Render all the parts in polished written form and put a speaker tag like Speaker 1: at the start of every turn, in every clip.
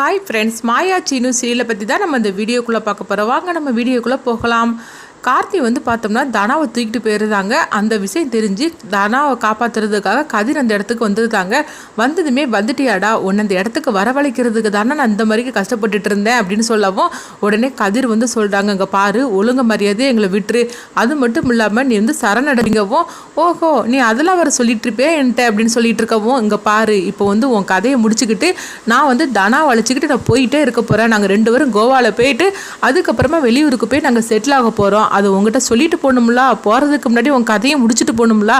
Speaker 1: Hi friends, மாயா சீனு சீரியலை பற்றி தான் நம்ம இந்த வீடியோக்குள்ளே பார்க்க போகிறோம். வாங்க நம்ம வீடியோக்குள்ளே போகலாம். கார்த்தி பார்த்தோம்னா தனாவை தூக்கிட்டு போயிருந்தாங்க. அந்த விஷயம் தெரிஞ்சு தனாவை காப்பாற்றுறதுக்காக கதிர் அந்த இடத்துக்கு வந்துருந்தாங்க. வந்ததுமே வந்துட்டியாடா, உன்னை அந்த இடத்துக்கு வரவழைக்கிறதுக்கு தானே நான் இந்த மாதிரி கஷ்டப்பட்டுட்டு இருந்தேன் அப்படின்னு சொல்லவும் உடனே கதிர் சொல்கிறாங்க, இங்கே பாரு, ஒழுங்கு மரியாதையை எங்களை விட்டுரு, அது மட்டும் இல்லாமல் நீ சரணடைங்கவும், ஓஹோ நீ அதெல்லாம் வர சொல்லிட்டு இருப்பே என்கிட்ட அப்படின்னு சொல்லிட்டு இருக்கவும், இங்கே பாரு இப்போ உன் கதையை முடிச்சுக்கிட்டு நான் தனாவை அழைச்சிக்கிட்டு நான் போயிட்டே இருக்க போகிறேன். நாங்கள் 2 பேரும் கோவாவில் போயிட்டு அதுக்கப்புறமா வெளியூருக்கு போய் நாங்கள் செட்டில் ஆக போகிறோம். அது உங்ககிட்ட சொல்லிட்டு போகணும்ல, போகிறதுக்கு முன்னாடி உன் கதையை முடிச்சுட்டு போகணும்ல,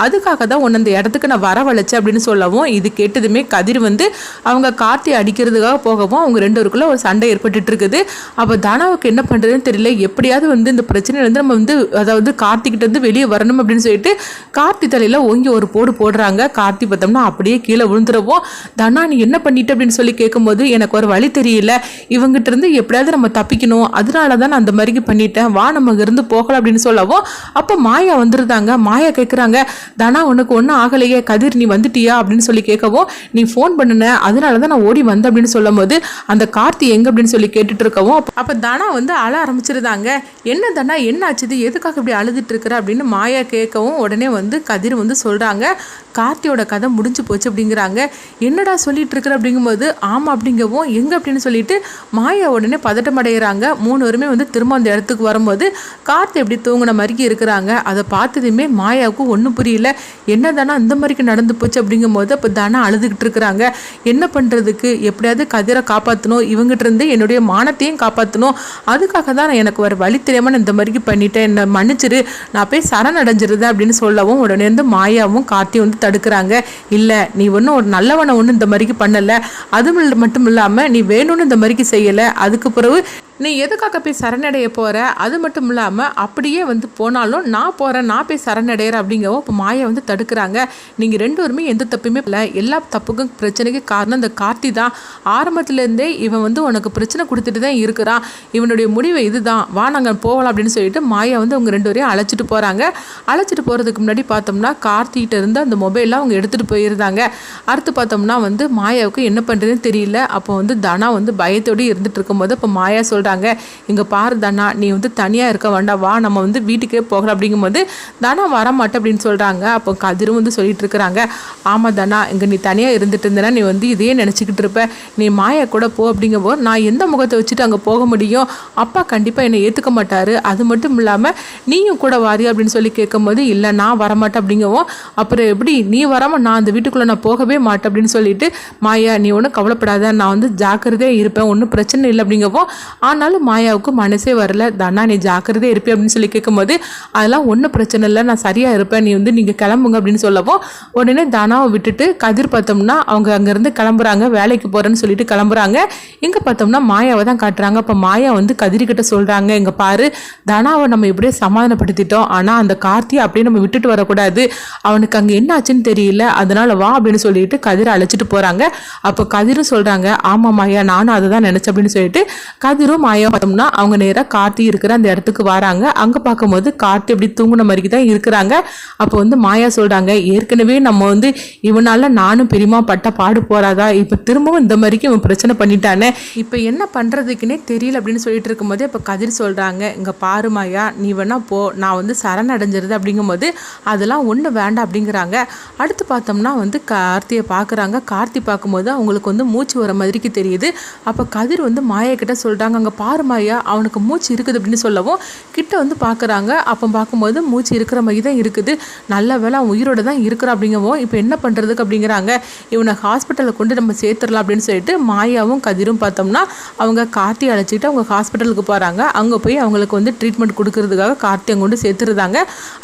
Speaker 1: அதுக்காக தான் உன்னை அந்த இடத்துக்கு நான் வரவழைச்சேன் அப்படின்னு சொல்லவும், இது கேட்டதுமே கதிர் அவங்க கார்த்தி அடிக்கிறதுக்காக போகவும் அவங்க 2 பேருக்குள்ள ஒரு சண்டை ஏற்பட்டு இருக்குது. அப்போ தனாவுக்கு என்ன பண்ணுறதுன்னு தெரியல. எப்படியாவது இந்த பிரச்சனையிலேருந்து நம்ம அதாவது கார்த்திக்கிட்ட வெளியே வரணும் அப்படின்னு சொல்லிட்டு கார்த்தி தலையில் ஓங்கி ஒரு போடுறாங்க. கார்த்தி பார்த்தோம்னா அப்படியே கீழே விழுந்துருவோம். தனா நீ என்ன பண்ணிட்டு அப்படின்னு சொல்லி கேட்கும்போது, எனக்கு ஒரு வழி தெரியல, இவங்ககிட்ட இருந்து எப்படியாவது நம்ம தப்பிக்கணும், அதனால தான் நான் அந்த மாதிரி பண்ணிட்டேன், வா நம்ம இருந்து போகலாம் அப்படின்னு சொல்லவும், அப்போ மாயா வந்துருந்தாங்க. மாயா கேட்குறாங்க, தனா உனக்கு ஒன்றும் ஆகலையே, கதிர் நீ வந்துட்டியா அப்படின்னு சொல்லி கேட்கவும், நீ ஃபோன் பண்ணுன அதனால தான் நான் ஓடி வந்தேன் அப்படின்னு சொல்லும் போது, அந்த கார்த்தி எங்க அப்படின்னு சொல்லி கேட்டுட்டு இருக்கவும், அப்போ தனா அழ ஆரம்பிச்சிருந்தாங்க. என்ன தனா என்ன ஆச்சுது, எதுக்காக இப்படி அழுதுட்டு இருக்கிற அப்படின்னு மாயா கேட்கவும், உடனே கதிர் சொல்றாங்க, கார்த்தியோட கதை முடிஞ்சு போச்சு அப்படிங்கிறாங்க. என்னடா சொல்லிட்டு இருக்கிற அப்படிங்கும்போது, ஆமா அப்படிங்கவும், எங்க அப்படின்னு சொல்லிட்டு மாயா உடனே பதட்டம் அடைகிறாங்க. 3 பேருமே திரும்ப அந்த இடத்துக்கு வரும்போது கார்த்தி எப்படி தூங்கின மாதிரி இருக்கிறாங்க. அதை பார்த்ததுமே மாயாவுக்கு ஒன்றும் புரியல. என்ன தானே இந்த மாதிரிக்கு நடந்து போச்சு அப்படிங்கும்போது, அப்போ தானே அழுதுகிட்டு இருக்கிறாங்க. என்ன பண்ணுறதுக்கு, எப்படியாவது கதிரை காப்பாற்றணும், இவங்ககிட்ட இருந்து என்னுடைய மானத்தையும் காப்பாற்றணும், அதுக்காக தான் நான் எனக்கு ஒரு வழி தெரியாமல் நான் இந்த மாதிரிக்கு பண்ணிட்டேன், என்னை மன்னிச்சிரு, நான் போய் சரணடைஞ்சிருந்தேன் அப்படின்னு சொல்லவும், உடனே மாயாவும் கார்த்தியும் தடுக்கிறாங்க. இல்லை நீ ஒன்றும் ஒரு நல்லவனை ஒன்றும் இந்த மாதிரிக்கு பண்ணலை, அது மட்டும் இல்லாமல் நீ வேணும்னு இந்த மாதிரிக்கு செய்யலை, அதுக்கு பிறகு நீ எதுக்காக போய் சரணடைய போகிற, அது மட்டும் இல்லாமல் அப்படியே போனாலும் நான் போகிறேன், நான் போய் சரணடைகிறேன் அப்படிங்கவும் இப்போ மாயா தடுக்கிறாங்க. நீங்கள் 2 பேருமே எந்த தப்புமே இல்லை, எல்லா தப்புக்கும் பிரச்சனைக்கு காரணம் இந்த கார்த்தி தான். ஆரம்பத்துலேருந்தே இவன் உனக்கு பிரச்சனை கொடுத்துட்டு தான் இருக்கிறான், இவனுடைய முடிவு இதுதான், வா நாங்கள் போகலாம் அப்படின்னு சொல்லிட்டு மாயா அவங்க 2 பேரையும் அழைச்சிட்டு போகிறாங்க. அழைச்சிட்டு போகிறதுக்கு முன்னாடி பார்த்தோம்னா கார்த்திகிட்ட இருந்து அந்த மொபைல்லாம் அவங்க எடுத்துகிட்டு போயிருந்தாங்க. அடுத்து பார்த்தோம்னா மாயாவுக்கு என்ன பண்ணுறதுன்னு தெரியல. அப்போ தனா பயத்தோடு இருந்துட்டு இருக்கும்போது இப்போ மாயா சொல்கிறாங்க, இங்க பாரு தனா, நீ தனியா இருக்க வேண்டாம், வா நம்ம வீட்டுக்கே போகலாம் அப்படிங்கும்போது, தனா வரமாட்டேன் அப்படின்னு சொல்றாங்க. அப்போ கதிரும் சொல்லிட்டு இருக்கிறாங்க, ஆமா தனா, இங்க நீ தனியா இருந்துட்டு இருந்தனா நீ இதையே நினைச்சுக்கிட்டு இருப்ப, நீ மாயா கூட போ அப்படிங்கும்போது நான் எந்த முகத்தை வச்சுட்டு அங்க போக முடியும், அப்பா கண்டிப்பா என்னை ஏத்துக்க மாட்டாரு, அது மட்டும் இல்லாம நீயும் கூட வாரி அப்படின்னு சொல்லி கேட்கும்போது, இல்லை நான் வரமாட்டேன் அப்படிங்கவும், அப்புறம் எப்படி நீ வராம நான் அந்த வீட்டுக்குள்ள நான் போகவே மாட்டேன் அப்படின்னு சொல்லிட்டு, மாயா நீ ஒன்றும் கவலைப்படாத, நான் ஜாக்கிரதையா இருப்பேன், ஒன்றும் பிரச்சனை இல்லை அப்படிங்கவும், ஆனாலும் மாயாவுக்கு மனசே வரல. தனா நீ ஜாக்கிரதையா இருப்பேன் அப்படின்னு சொல்லி கேட்கும்போது, அதெல்லாம் ஒன்றும் பிரச்சனை இல்லை, நான் சரியா இருப்பேன், நீ நீங்கள் கிளம்புங்க அப்படின்னு சொல்லவும், உடனே தனாவை விட்டுட்டு கதிர் பார்த்தோம்னா அவங்க அங்கேருந்து கிளம்புறாங்க, வேலைக்கு போகிறேன்னு சொல்லிட்டு கிளம்புறாங்க. இங்கே பார்த்தோம்னா மாயாவை தான் காட்டுறாங்க. அப்போ மாயா கதிர்கிட்ட சொல்கிறாங்க, இங்கே பாரு தனாவை நம்ம எப்படியே சமாதானப்படுத்திட்டோம், ஆனால் அந்த கார்த்தியை அப்படியே நம்ம விட்டுட்டு வரக்கூடாது, அவனுக்கு அங்கே என்ன ஆச்சுன்னு தெரியல, அதனால வா அப்படின்னு சொல்லிட்டு கதிரை அழைச்சிட்டு போகிறாங்க. அப்போ கதிரும் சொல்கிறாங்க, ஆமாம் மாயா நானும் அதை தான் நினச்சேன் அப்படின்னு சொல்லிட்டு கதிரும் மாயா பார்த்தோம்னா அவங்க நேராக கார்த்தி இருக்கிற அந்த இடத்துக்கு வராங்க. அங்கே பார்க்கும்போது கார்த்தி எப்படி தூங்குன மாதிரி தான் இருக்கிறாங்க. அப்போ மாயா சொல்கிறாங்க, ஏற்கனவே நம்ம இவனால நானும் பெரியமா பட்ட பாடு போறாதா, இப்போ திரும்பவும் இந்த மாதிரிக்கு இவன் பிரச்சனை பண்ணிட்டானே, இப்போ என்ன பண்ணுறதுக்குன்னே தெரியல அப்படின்னு சொல்லிட்டு இருக்கும்போது, இப்போ கதிர் சொல்கிறாங்க, இங்கே பாரு மாயா நீ வேணா போ, நான் சரணடைஞ்சிருது அப்படிங்கும்போது அதெல்லாம் ஒன்றும் வேண்டாம் அப்படிங்கிறாங்க. அடுத்து பார்த்தோம்னா கார்த்தியை பார்க்குறாங்க. கார்த்தி பார்க்கும்போது அவங்களுக்கு மூச்சு வர மாதிரிக்கு தெரியுது. அப்போ கதிர் மாயா கிட்ட சொல்கிறாங்க, அங்கே பாரு மாயா அவனுக்கு மூச்சு இருக்குது அப்படின்னு சொல்லவும் கிட்ட பார்க்குறாங்க. அப்போ பார்க்கும்போது மூச்சு இருக்கிற மாதிரி தான் இருக்குது, நல்ல வேலை அவன் உயிரோட தான் இருக்கிறான் அப்படிங்கவும், இப்போ என்ன பண்ணுறதுக்கு அப்படிங்கிறாங்க. இவனை ஹாஸ்பிட்டலில் கொண்டு நம்ம சேர்த்துடலாம் அப்படின்னு சொல்லிட்டு மாயாவும் கதிரும் பார்த்தோம்னா அவங்க கார்த்தி அழைச்சிட்டு அவங்க ஹாஸ்பிட்டலுக்கு போகிறாங்க. அங்கே போய் அவங்களுக்கு ட்ரீட்மெண்ட் கொடுக்கறதுக்காக கார்த்தி அங்கே கொண்டு சேர்த்துருந்தாங்க.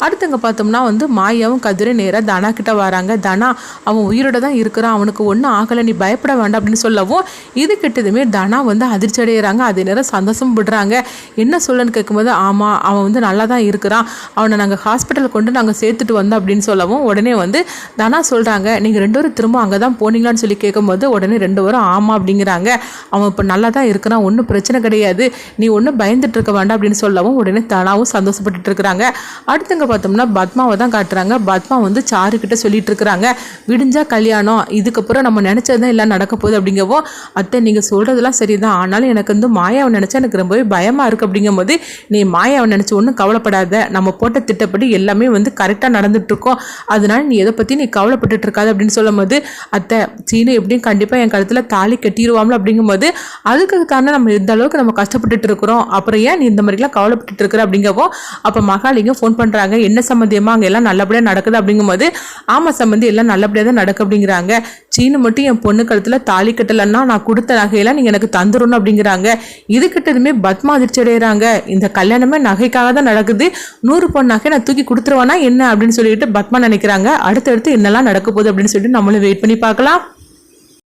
Speaker 1: அடுத்தவங்க பார்த்தோம்னா மாயாவும் கதிரும் நேராக தனா கிட்ட வராங்க. தனா அவன் உயிரோட தான் இருக்கிறான், அவனுக்கு ஒன்றும் ஆகலை, நீ பயப்பட வேண்டாம் அப்படின்னு சொல்லவும், இது கிட்டதுமே தனா அதிர்ச்சி அடைகிறாங்க. அதே நேரம் சந்தோஷம் விடுறாங்க. என்ன சொல்லன்னு கேட்கும்போது ஆமாம் அவன் வந்து நல்லா தான் இருக்கிறான், அவனை நாங்கள் ஹாஸ்பிட்டல் கொண்டு நாங்கள் சேர்த்துட்டு வந்தோம் அப்படின்னு சொல்லவும் உடனே வந்து தனா சொல்கிறாங்க நீங்கள் 2 பேரும் திரும்ப அங்கே தான் போனீங்களான்னு சொல்லி கேட்கும்போது உடனே 2 பேரும் ஆமாம் அப்படிங்கிறாங்க. அவன் இப்போ நல்லா தான் இருக்கிறான், ஒன்றும் பிரச்சனை கிடையாது, நீ ஒன்றும் பயந்துட்டு இருக்க வேண்டாம் அப்படின்னு சொல்லவும் உடனே தனாவும் சந்தோஷப்பட்டுட்டு இருக்கிறாங்க. அடுத்தங்க பார்த்தோம்னா பத்மாவை தான் காட்டுறாங்க. பத்மா வந்து சாருக்கிட்ட சொல்லிட்டு இருக்கிறாங்க, விடிஞ்சா கல்யாணம், இதுக்கப்புறம் நம்ம நினச்சதுதான் எல்லாம் நடக்க போகுது அப்படிங்கவும் அத்தை நீங்கள் சொல்கிறதெல்லாம் சரிதான், ஆனாலும் எனக்கு வந்து மாயாவை நினச்சா எனக்கு ரொம்பவே பயமாக இருக்குது அப்படிங்கும்போது நீ மாயாவை நினச்சி ஒன்றும் கவலைப்படாத, நம்ம போட்ட திட்டப்படி எல்லாமே வந்து கரெக்டாக நடந்துட்டுருக்கோம், அதனால நீ எதை பற்றி நீ கவலைப்பட்டுட்டு இருக்காது அப்படின்னு சொல்லும் போது அத்தை சீனு எப்படியும் கண்டிப்பாக என் கழுத்தில் தாலி கட்டிடுவாங்களோ அப்படிங்கும்போது அதுக்கு தானே நம்ம இந்த அளவுக்கு நம்ம கஷ்டப்பட்டுட்டு இருக்கிறோம், அப்புறம் ஏன் நீ இந்த மாதிரிலாம் கவலைப்பட்டுட்டு இருக்கிற அப்படிங்கவும் அப்போ மகாலிங்கம் ஃபோன் பண்ணுறாங்க, என்ன சம்மந்தியமா அங்கே எல்லாம் நல்லபடியாக நடக்குது அப்படிங்கும்போது ஆமாம் சம்மந்தி எல்லாம் நல்லபடியாக தான் நடக்கு அப்படிங்கிறாங்க. சீனு மட்டும் என் பொண்ணு கழுத்தில் தாலி கட்டலைன்னா நான் கொடுத்த நகையெல்லாம் நீங்கள் எனக்கு தந்துடணும் அப்படிங்கிறாங்க. இது கிட்டதுமே பத்மா அதிர்ச்சி அடைகிறாங்க, இந்த கல்யாணமே நகைக்காக தான் நடக்குது, 100 பொண்ணு நகை நான் தூக்கி கொடுத்துருவானா என்ன அப்படின்னு சொல்லிட்டு பத்மா நினைக்கிறாங்க. அடுத்தடுத்து என்னெல்லாம் நடக்க போகுது அப்படின்னு சொல்லிட்டு நம்மளும் வெயிட் பண்ணி பார்க்கலாம்.